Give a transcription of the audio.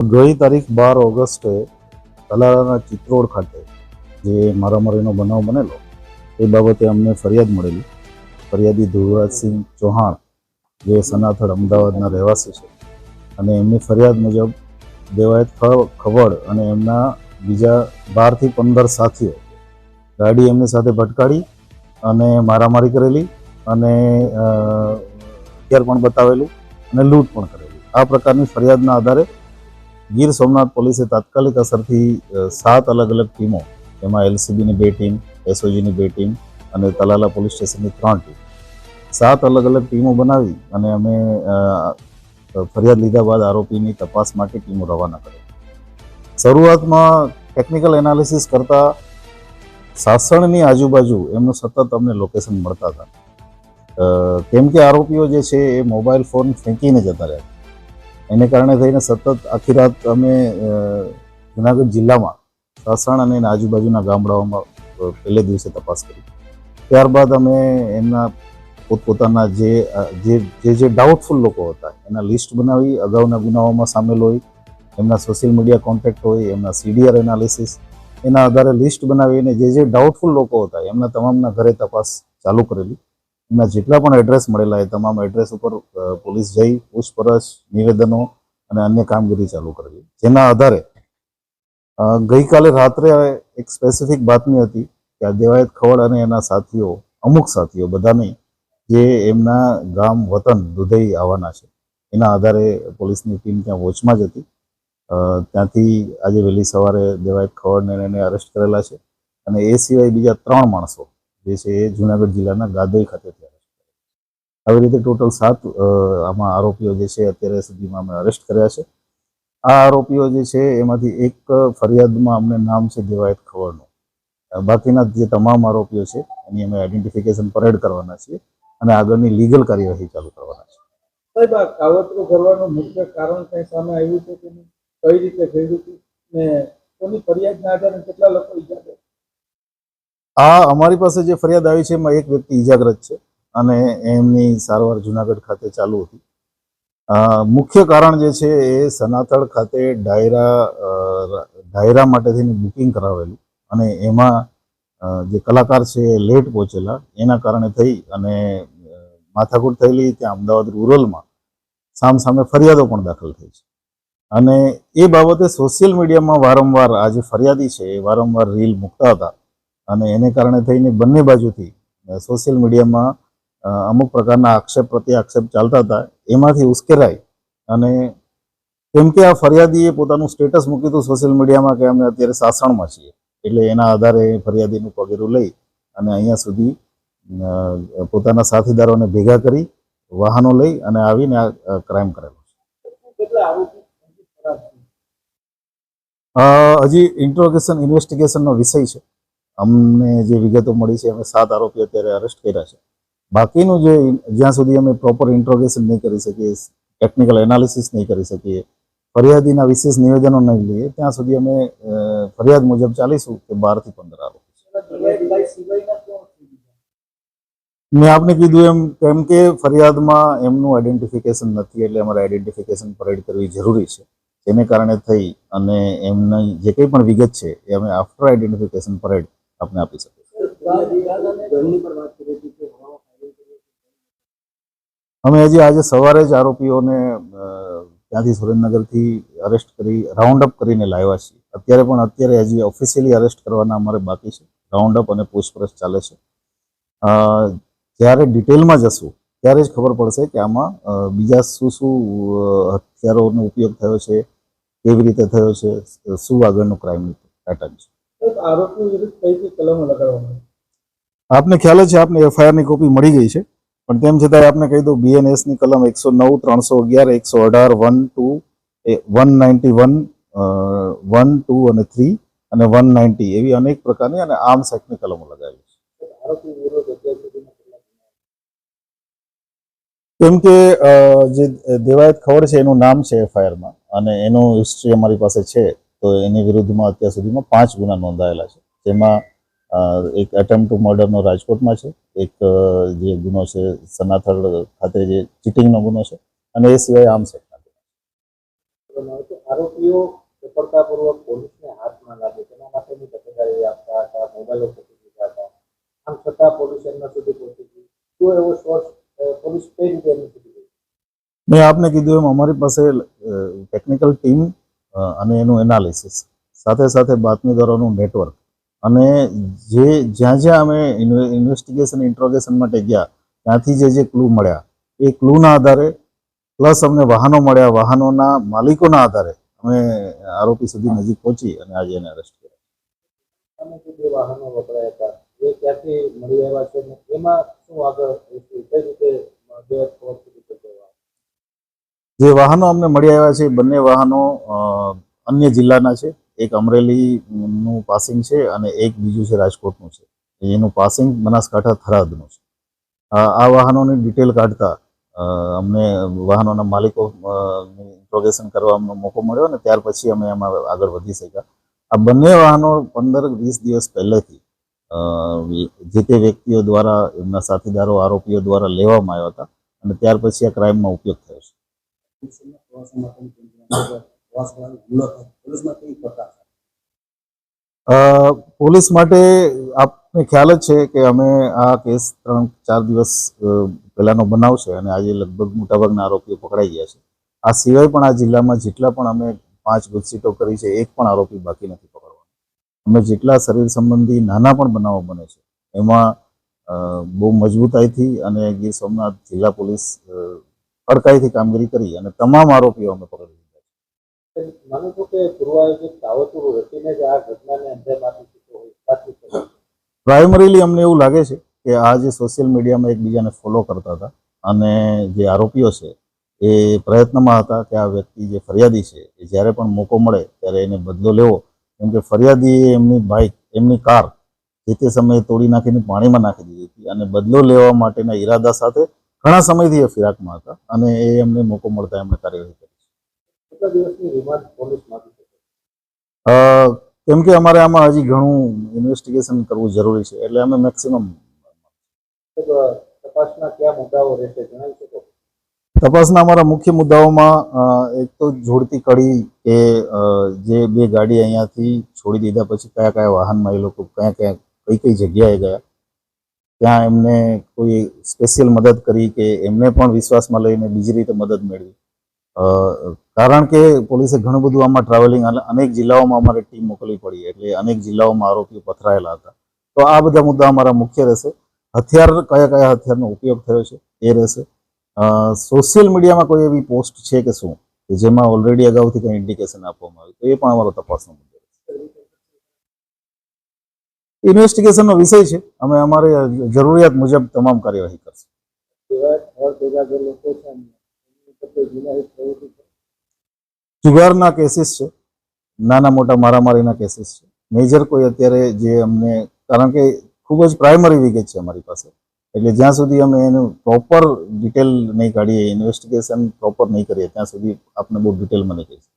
ગઈ તારીખ 12 ઓગસ્ટે તલાલાના ચિત્રોડ ખાતે જે મારામારીનો બનાવ બનેલો એ બાબતે અમને ફરિયાદ મળેલી. ફરિયાદી ધ્રુવરાજસિંહ ચૌહાણ જે સનાથડ અમદાવાદના રહેવાસી છે અને એમની ફરિયાદ મુજબ દેવાયત ખવડ અને એમના બીજા 12 થી 15 સાથીઓ ગાડી એમની સાથે ભટકાડી અને મારામારી કરેલી અને હથિયાર પણ બતાવેલું અને લૂંટ પણ કરેલી. આ પ્રકારની ફરિયાદના આધારે ગીર સોમનાથ પોલીસે તાત્કાલિક અસરથી 7 અલગ અલગ ટીમો, એમાં એલસીબીની 2 ટીમ, એસઓજીની 2 ટીમ અને તલાલા પોલીસ સ્ટેશનની 3 ટીમ, 7 અલગ અલગ ટીમો બનાવી અને અમે ફરિયાદ લીધા બાદ આરોપીની તપાસ માટે ટીમો રવાના કરી. શરૂઆતમાં ટેકનિકલ એનાલિસિસ કરતા સાસણની આજુબાજુ એમનું સતત અમને લોકેશન મળતા હતા, કેમ કે આરોપીઓ જે છે એ મોબાઈલ ફોન ફેંકીને જતા રહ્યા. એને કારણે થઈને સતત આખી રાત અમે જુનાગઢ જિલ્લામાં સાસણ અને આજુબાજુના ગામડાઓમાં પહેલે દિવસે તપાસ કરી. ત્યારબાદ અમે એમના પોતપોતાના જે ડાઉટફુલ લોકો હતા એના લિસ્ટ બનાવી, અગાઉના ગુનાઓમાં સામેલ હોય, એમના સોશિયલ મીડિયા કોન્ટેક્ટ હોય, એમના સીડીઆર એનાલિસિસ, એના આધારે લિસ્ટ બનાવીને જે ડાઉટફુલ લોકો હતા એમના તમામના ઘરે તપાસ ચાલુ કરેલી. એમના જેટલા પણ એડ્રેસ મળેલા એ તમામ એડ્રેસ ઉપર પોલીસ જઈ પૂછપરછ, નિવેદનો અને અન્ય કામગીરી ચાલુ કરેલી. જેના આધારે ગઈકાલે રાત્રે એક સ્પેસિફિક બાતમી હતી કે આ દેવાયત ખવડ અને એના સાથીઓ, અમુક સાથીઓ, બધા નહીં, જે એમના ગામ વતન દુધઈ આવવાના છે. એના આધારે પોલીસની ટીમ ત્યાં વોચમાં જ હતી. ત્યાંથી આજે વહેલી સવારે દેવાયત ખવડને એને અરેસ્ટ કરેલા છે અને એ સિવાય બીજા 3 માણસો જે છે એ જુનાગઢ જિલ્લાના ગાદોઈ ખાતેથી અરેસ્ટ કરેલા. આવી રીતે ટોટલ 7 આમાં આરોપીઓ જે છે અત્યારે સુધીમાં અમે અરેસ્ટ કર્યા છે. આ આરોપીઓ જે છે એમાંથી એક ફરિયાદમાં અમને નામ છે દેવાયત ખવડનું. બાકીના જે તમામ આરોપીઓ છે એની અમે આઈડેન્ટિફિકેશન પરેડ કરવાના છીએ અને આગળની લીગલ કાર્યવાહી ચાલુ કરવાના છે. સાહેબ, આ કાવતરું કરવાનું મુખ્ય કારણ કઈ સામે આવ્યું છે કે કઈ રીતે થયું હતું ને કોની ફરિયાદના આધારે કેટલા લોકો ઈજાગ્રસ્ત? આ અમારી પાસે જે ફરિયાદ આવી છે એમાં એક વ્યક્તિ ઈજાગ્રસ્ત છે અને એમની સારવાર જુનાગઢ ખાતે ચાલુ હતી. મુખ્ય કારણ જે છે એ સનાથડ ખાતે ડાયરા માટેથી બુકિંગ કરાવેલું અને એમાં જે કલાકાર છે એ લેટ પહોંચેલા, એના કારણે થઈ અને માથાકૂટ થયેલી. ત્યાં અમદાવાદ રૂરલમાં સામે ફરિયાદો પણ દાખલ થઈ છે અને એ બાબતે સોશિયલ મીડિયામાં વારંવાર આ જે ફરિયાદી છે એ વારંવાર રીલ મૂકતા હતા અને એને કારણે થઈને બંને બાજુથી સોશિયલ મીડિયામાં અમુક પ્રકારના આક્ષેપ પ્રત્યે આક્ષેપ ચાલતા હતા. એમાંથી ઉશ્કેરાઈ અને કેમ કે આ ફરિયાદીએ પોતાનું સ્ટેટસ મૂક્યું હતું સોશિયલ મીડિયામાં કે અમે અત્યારે સાસણમાં છીએ, એટલે એના આધારે ફરિયાદીનું પગેરું લઈ અને અહીંયા સુધી પોતાના સાથીદારોને ભેગા કરી વાહનો લઈ અને આવીને આ ક્રાઇમ કરેલો છે. હજી ઇન્વેસ્ટિગેશનનો વિષય છે. અમને જે વિગતો મળી છે અમે 7 આરોપી અત્યારે અરેસ્ટ કર્યા છે. બાકીનું જે જ્યાં સુધી અમે પ્રોપર ઇન્ટ્રોગેશન નહીં કરી શકીએ, ટેકનિકલ એનાલિસિસ નહીં કરી શકીએ, ફરિયાદીના વિશેષ નિવેદનો નહીં લઈએ, ત્યાં સુધી અમે ફરિયાદ મુજબ ચાલીશું કે 12 થી 15 આરોપી. મેં આપને કીધું એમ, કેમ કે ફરિયાદમાં એમનું આઈડેન્ટિફિકેશન નથી એટલે અમારે આઈડેન્ટિફિકેશન પરેડ કરવી જરૂરી છે. તેને કારણે થઈ અને એમની જે કંઈ પણ વિગત છે એ અમે આફ્ટર આઈડેન્ટિફિકેશન પરેડ આપને આપી શકીએ. અમે હજી આજે સવારે જ આરોપીઓને ત્યાંથી સુરેન્દ્રનગરથી અરેસ્ટ કરી રાઉન્ડ અપ કરીને લાવ્યા છીએ. અત્યારે હજી ઓફિશિયલી અરેસ્ટ કરવાના અમારે બાકી છે. રાઉન્ડ અપ અને પૂછપરછ ચાલે છે. જ્યારે ડિટેલમાં જશું ત્યારે જ ખબર પડશે કે આમાં બીજા શું હથિયારોનો ઉપયોગ થયો છે, કેવી રીતે થયો છે, શું આગળનું ક્રાઇમનું પેટર્ન છે. આરોપીઓ વિરુદ્ધ કઈ કઈ કલમો લગાડવામાં? આપને ખ્યાલ છે, આપને એફઆઈઆરની કોપી મળી ગઈ છે, પણ તેમ છતાં આપને કહી દઉં, બીએનએસની કલમ 109, 311, 118, 1, 191, 1, 2 અને 3 અને 190 એવી અનેક પ્રકારની અને આર્મ્સ એક્ટની કલમો લગાવેલી છે. કેમ કે જે દેવાયત ખવડ છે એનું નામ છે એફઆઈઆરમાં અને એનું હિસ્ટ્રી અમારી પાસે છે, તો એની વિરુદ્ધમાં અત્યાર સુધીમાં 5 ગુના નોંધાયેલા છે. જેમાં એક એટેમ્પ ટુ મર્ડરનો રાજકોટમાં છે, એક જે ગુનો છે સનાથડ ખાતે જે ચીટિંગનો ગુનો છે અને એ સિવાય આર્મ્સ એક્ટના ગુનો. આરોપીઓ સફળતાપૂર્વક પોલીસને હાથમાં લાગે તેના માટેની તકેદારી આપતા હતા, મોબાઈલો પકડી લીધા હતા. આમ છતાં પોલીસ એમના સુધી પહોંચી ગઈ. શું એવો સોર્સ પોલીસ કઈ રીતે એમની સુધી ગઈ? મેં આપને કીધું એમ અમારી પાસે ટેકનિકલ ટીમ અને એનું એનાલિસિસ સાથે સાથે બાતમીદારોનું નેટવર્ક અને જ્યાં જ્યાં અમે ઇન્વેસ્ટિગેશન ઇન્ટ્રોગેશન માટે ગયા ત્યાંથી જે ક્લુ મળ્યા એ ક્લુના આધારે પ્લસ અમને વાહનો મળ્યા, વાહનોના માલિકોના આધારે અમે આરોપી સુધી નજીક પહોંચી અને આજે એને અરેસ્ટ કર્યા. તમે જે વાહનો વપરાયા હતા એ ક્યાંથી મળી આવ્યા છે ને એમાં શું આગળ કઈ રીતે બે ખબર સુધી પહોંચવા? જે વાહનો અમને મળી આવ્યા છે એ બંને વાહનો અન્ય જિલ્લાના છે. એક અમરેલીનું પાસિંગ છે અને એક બીજું છે રાજકોટનું છે. એનું પાસિંગ બનાસકાંઠા થરાદનું છે. આ વાહનોની ડિટેલ કાઢતા અમને વાહનોના માલિકો ઇન્ટ્રોગેશન કરવાનો મોકો મળ્યો અને ત્યાર પછી અમે એમાં આગળ વધી શક્યા. આ બંને વાહનો 15-20 દિવસ પહેલેથી જે તે વ્યક્તિઓ દ્વારા એમના સાથીદારો આરોપીઓ દ્વારા લેવામાં આવ્યા હતા અને ત્યાર પછી આ ક્રાઇમમાં ઉપયોગ થયો છે. પોલીસ માટે આપને ખ્યાલ જ છે કે અમે આ કેસ 3-4 દિવસ પહેલાનો બનાવ છે અને આજે લગભગ મોટાભાગના આરોપીઓ પકડાઈ ગયા છે. આ સિવાય પણ આ જિલ્લામાં જેટલા પણ અમે 5 ગુજસીટો કરી છે એક પણ આરોપી બાકી નથી પકડવાનો. અમે જેટલા શરીર સંબંધી નાના પણ બનાવો બને છે એમાં બહુ મજબૂતાઈથી અને ગીર સોમનાથ જિલ્લા પોલીસ કડકાઈથી કામગીરી કરી અને તમામ આરોપીઓ અમે પકડી લીધા છે. માનું છું કે પૂર્વાયોજિત કાવતરું રચીને જ આ ઘટનાને અંજામ આપી ચૂક્યો હોય, સાચું છે? પ્રાઇમરીલી અમને એવું લાગે છે કે આ જે સોશિયલ મીડિયામાં એકબીજાને ફોલો કરતા હતા અને જે આરોપીઓ છે એ પ્રયત્નમાં હતા કે આ વ્યક્તિ જે ફરિયાદી છે એ જ્યારે પણ મોકો મળે ત્યારે એને બદલો લેવો, કેમ કે ફરિયાદીએ એમની બાઇક, એમની કાર જે તે સમયે તોડી નાખીને પાણીમાં નાખી દીધી હતી અને બદલો લેવા માટેના ઈરાદા સાથે ઘણા સમયથી એ ફિરાકમાં હતા અને એ એમને મોકો મળતા એમણે કાર્યવાહી કરી. કેટલા દિવસની રિમાન્ડ પોલીસ માંગી શકે? કેમ કે અમારે આમાં હજી ઘણું ઇન્વેસ્ટિગેશન કરવું જરૂરી છે એટલે અમે મેક્સિમમ. તપાસના કયા મુદ્દાઓ રહેશે જણાવી શકો? તપાસના અમારા મુખ્ય મુદ્દાઓમાં એક તો જોડતી કડી કે જે બે ગાડી અહીંયાથી છોડી દીધા પછી કયા કયા વાહનમાં એ લોકો કઈ કઈ જગ્યાએ ગયા, ત્યાં એમને કોઈ સ્પેશિયલ મદદ કરી કે એમને પણ વિશ્વાસમાં લઈને બીજી રીતે મદદ મેળવી. કારણ કે પોલીસે ઘણું બધું આમાં ટ્રાવેલિંગ અનેક જિલ્લાઓમાં અમારે ટીમ મોકલવી પડી એટલે અનેક જિલ્લાઓમાં આરોપીઓ પથરાયેલા હતા. તો આ બધા મુદ્દા અમારા મુખ્ય રહેશે. હથિયાર કયા હથિયારનો ઉપયોગ થયો છે એ રહેશે. સોશિયલ મીડિયામાં કોઈ એવી પોસ્ટ છે કે શું કે જેમાં ઓલરેડી અગાઉથી કંઈ ઇન્ડિકેશન આપવામાં આવ્યું તો એ પણ અમારો તપાસનો મુદ્દો રહેશે. ઇન્વેસ્ટિગેશનનો વિષય છે, અમે અમારે જરૂરિયાત મુજબ તમામ કાર્યવાહી કરશું. જુગારના કેસીસ છે, નાના મોટા મારામારીના કેસીસ છે. મેજર કોઈ અત્યારે જે અમને, કારણ કે ખૂબ જ પ્રાઇમરી વિગત છે અમારી પાસે એટલે જ્યાં સુધી અમે એનું પ્રોપર ડિટેલ નહીં કાઢીએ, ઇન્વેસ્ટિગેશન પ્રોપર નહીં કરીએ ત્યાં સુધી આપને બહુ ડિટેલમાં નહીં કહીશું.